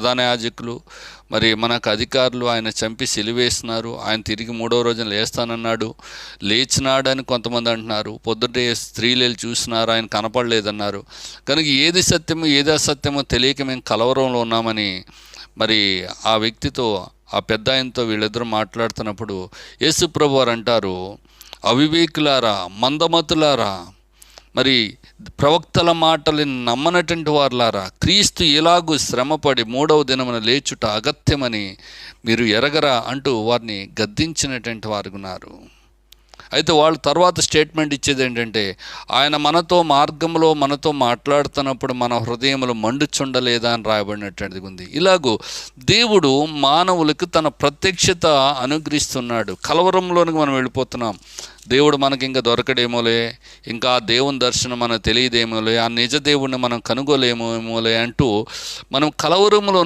ప్రధాన యాజకులు, మరి మనకు అధికారులు ఆయన చంపి సిలువేస్తున్నారు. ఆయన తిరిగి 3వ రోజున లేస్తానన్నాడు, లేచినాడని కొంతమంది అంటున్నారు. పొద్దుటే స్త్రీలు వెళ్ళి చూసినారు, ఆయన కనపడలేదన్నారు. కనుక ఏది సత్యమో ఏది అసత్యమో తెలియక మేము కలవరంలో ఉన్నామని మరి ఆ వ్యక్తితో, ఆ పెద్ద ఆయనతో వీళ్ళిద్దరూ మాట్లాడుతున్నప్పుడు యేసు ప్రభు వారు అంటారు, అవివేకులారా, మందమతులారా, మరి ప్రవక్తల మాటలను నమ్మనటువంటి వారులారా, క్రీస్తు ఎలాగూ శ్రమపడి 3వ దినమున లేచుట అగత్యమని మీరు ఎరగరా అంటూ వారిని గద్దించినటువంటి వారు ఉన్నారు. అయితే వాళ్ళు తర్వాత స్టేట్మెంట్ ఇచ్చేది ఏంటంటే, ఆయన మనతో మార్గంలో మనతో మాట్లాడుతున్నప్పుడు మన హృదయములు మండుచుండలేదా అని రాయబడినటువంటిది ఉంది. ఇలాగూ దేవుడు మానవులకు తన ప్రత్యక్షత అనుగ్రహిస్తున్నాడు. కలవరంలోనికి మనం వెళ్ళిపోతున్నాం. దేవుడు మనకి ఇంకా దొరకడేమోలే, ఇంకా ఆ దేవుని దర్శనం మనకు తెలియదేమోలే, ఆ నిజ దేవుడిని మనం కనుగోలేమోలే అంటూ మనం కలవరంలో